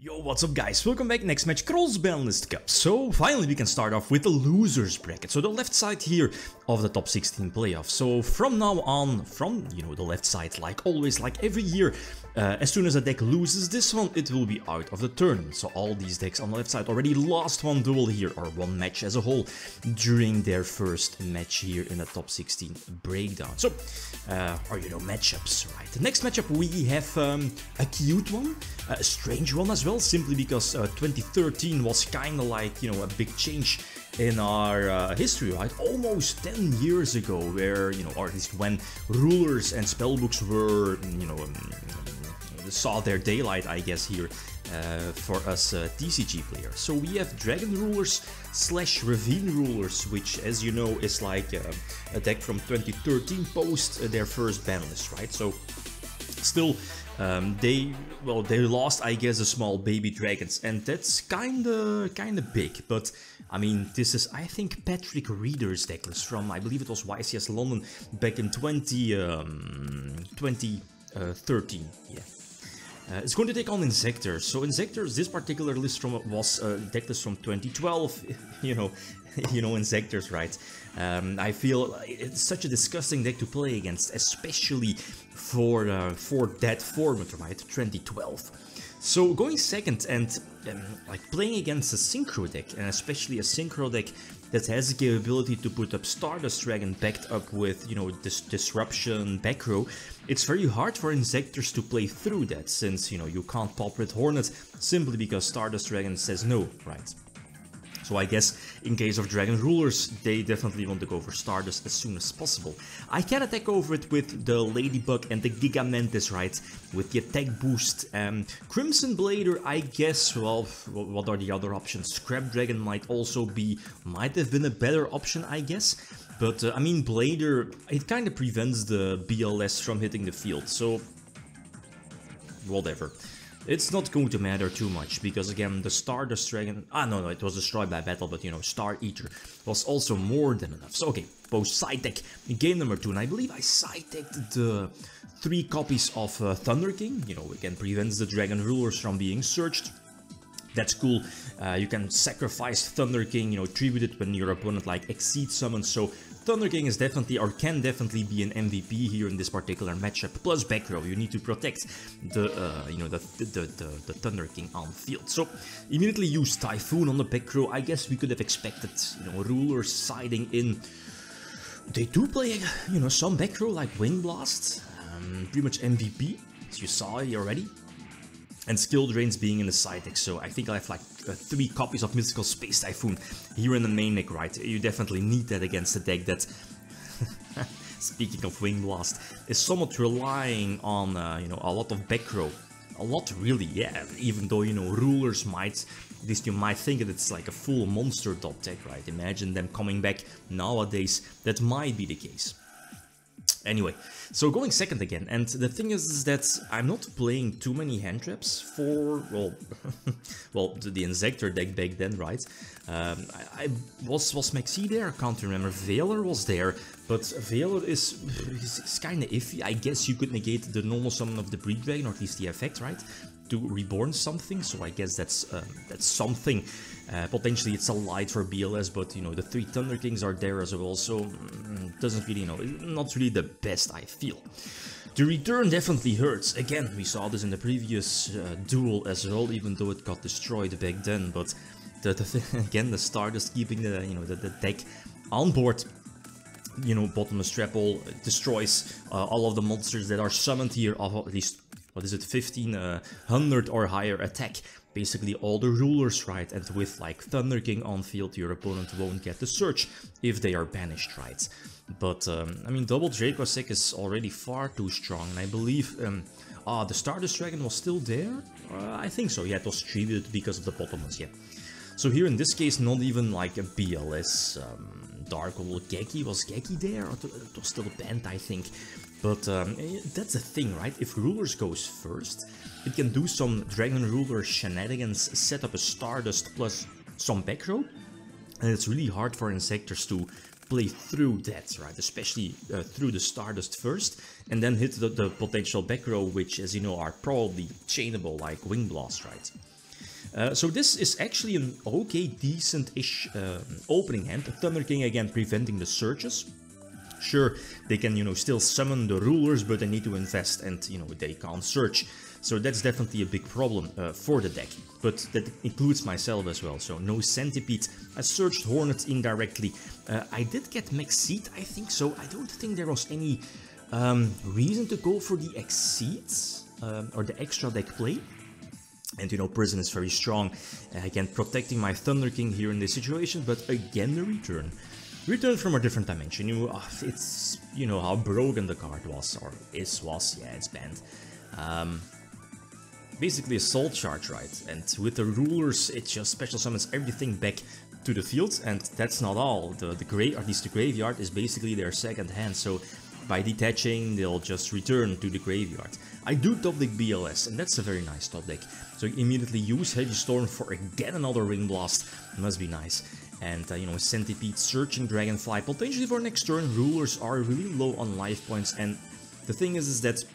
Yo, what's up guys, welcome back. Next match, Cross-Banlist Cup. So finally we can start off with the losers bracket. So the left side here of the top 16 playoffs. So from now on, from the left side, like always, like every year, as soon as a deck loses this one, it will be out of the tournament. So all these decks on the left side already lost one duel here, or one match as a whole, during their first match here in the top 16 breakdown. So, or matchups, right? The next matchup we have a cute one, a strange one as well, simply because 2013 was kind of like, a big change in our history, right? Almost 10 years ago, where, or at least when rulers and spellbooks were, saw their daylight, I guess, here for us TCG players. So we have Dragon Rulers / Ravine Rulers, which, as you know, is like a deck from 2013 post their first ban list, right? So still, they lost, I guess, the small baby dragons, and that's kinda big. But I mean, this is, I think, Patrick Reeder's decklist from, I believe it was YCS London back in 2013. Yeah. It's going to take on Inzektors. So Inzektors, this particular list was a decklist from 2012. Inzektors, right? I feel it's such a disgusting deck to play against, especially for that format, right? 2012. So going second and like playing against a synchro deck, and especially a synchro deck that has the capability to put up Stardust Dragon backed up with, this Disruption back row, it's very hard for Inzektors to play through that, since, you can't pop Red Hornet simply because Stardust Dragon says no, right? So I guess in case of Dragon Rulers, they definitely want to go for Stardust as soon as possible. I can attack over it with the Ladybug and the Gigamantis, right? With the attack boost. Crimson Blader, I guess, well, what are the other options? Scrap Dragon might have been a better option, I guess. But I mean, Blader, it kind of prevents the BLS from hitting the field, so whatever. It's not going to matter too much, because again, the Stardust Dragon... no, it was destroyed by battle, but Star Eater was also more than enough. So okay, post side deck, game number 2, and I believe I side decked the 3 copies of Thunder King. Again, prevents the Dragon Rulers from being searched. That's cool. You can sacrifice Thunder King, tribute it when your opponent exceeds summons. So Thunder King is definitely, or can definitely be an MVP here in this particular matchup. Plus back row, you need to protect the the Thunder King on field. So immediately use Typhoon on the back row. I guess we could have expected, Rulers siding in. They do play, some back row like Wing Blast, pretty much MVP, as you saw already. And Skill Drains being in the side deck, so I think I have 3 copies of Mystical Space Typhoon here in the main deck, right? You definitely need that against a deck that, speaking of Wing Blast, is somewhat relying on, a lot of back row. A lot, really, yeah, even though, Rulers might, at least you might think that it's like a full monster top deck, right? Imagine them coming back nowadays, that might be the case. Anyway, so going second again, and the thing is that I'm not playing too many hand traps for, well, the Inzektor deck back then, right? Was Maxi there? I can't remember. Veiler was there, but Veiler is kind of iffy. I guess you could negate the normal summon of the Breed Dragon, or at least the effect, right? To reborn something, so I guess that's something. Potentially it's a light for BLS, but the 3 Thunder Kings are there as well, so doesn't really, not really the best, I feel. The return definitely hurts. Again, we saw this in the previous duel as well, even though it got destroyed back then. But again, the Stardust keeping the the deck on board. Bottomless Trap all destroys all of the monsters that are summoned here of at least, what is it, 1500 or higher attack. Basically all the rulers, right? And with Thunder King on field, your opponent won't get the search if they are banished, right? But I mean, double Dracossack is already far too strong, and I believe the Stardust Dragon was still there. I think so. Yeah, it was tributed because of the bottomless. Yeah. So here in this case, not even a BLS. Dark Hole Geki, was Geki there? Or it was still banned, I think. But that's the thing, right? If Rulers goes first, it can do some Dragon Ruler shenanigans, set up a Stardust plus some back row, and it's really hard for Inzektors to play through that, right? Especially through the Stardust first, and then hit the potential back row, which, as you know, are probably chainable like Wing Blast, right? So this is actually an okay, decent-ish opening hand. The Thunder King again preventing the searches. Sure, they can, you know, still summon the rulers, but they need to invest and, you know, they can't search. So that's definitely a big problem for the deck. But that includes myself as well, so no Centipede. I searched Hornet indirectly. I did get Maxeed, I think, so I don't think there was any reason to go for the Exceeds or the extra deck play. And you know, Prison is very strong, again protecting my Thunder King here in this situation, but again the return. Return from a different dimension. It's, you know, how broken the card was, or was, yeah, it's banned. Basically a soul charge, right? And with the rulers, it just special summons everything back to the field, and that's not all. The graveyard is basically their second hand, so by detaching, they'll just return to the graveyard. I do top deck BLS, and that's a very nice top deck. So immediately use Heavy Storm for again another Ring Blast. Must be nice. And you know, Centipede, searching Dragonfly, potentially for next turn. Rulers are really low on life points, and the thing is that,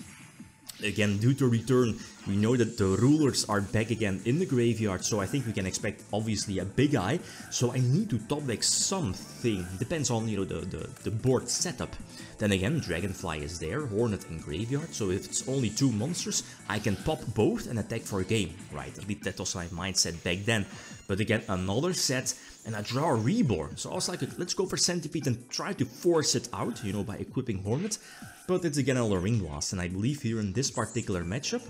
again, due to return, we know that the rulers are back again in the graveyard, so I think we can expect obviously a big eye. So I need to top deck something. Depends on, you know, the board setup. Then again, Dragonfly is there, Hornet in graveyard, so if it's only 2 monsters, I can pop both and attack for a game, right? At least that was my mindset back then. But again, another set, and I draw a Reborn. So I was like, let's go for Centipede and try to force it out, you know, by equipping Hornet. But it's again another Ring Blast, and I believe here in this particular matchup,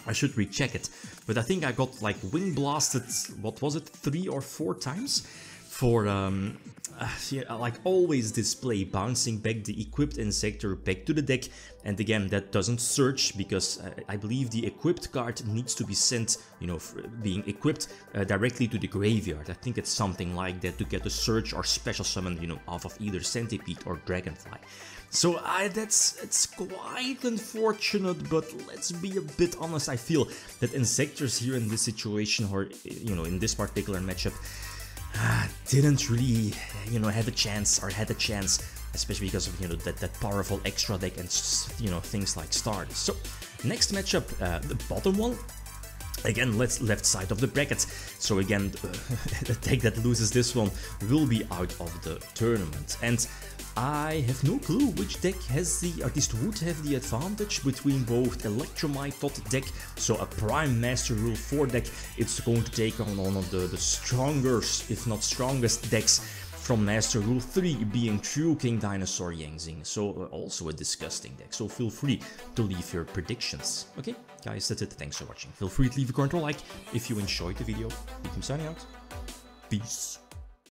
I should recheck it, but I think I got like Wing Blasted, what was it, 3 or 4 times? For, yeah, like always display, bouncing back the equipped Inzektor back to the deck, and again that doesn't search, because I believe the equipped card needs to be sent, you know, being equipped directly to the graveyard. I think it's something like that to get a search or special summon, you know, off of either Centipede or Dragonfly. So it's quite unfortunate, but let's be a bit honest, I feel that Inzektors here in this situation, or, you know, in this particular matchup, didn't really, you know, have a chance, or had a chance, especially because of, you know, that powerful extra deck and, you know, things like Stardust. So next matchup, the bottom one. Again, left side of the bracket. So again, the deck that loses this one will be out of the tournament. And I have no clue which deck has the, at least would have the advantage between both Electromite deck, so a Prime Master Rule 4 deck. It's going to take on one of the strongest, if not strongest decks from Master Rule 3, being True King Dinosaur Yangzing. So also a disgusting deck, so feel free to leave your predictions. Okay, guys, that's it. Thanks for watching. Feel free to leave a comment or like if you enjoyed the video. I'm signing out. Peace.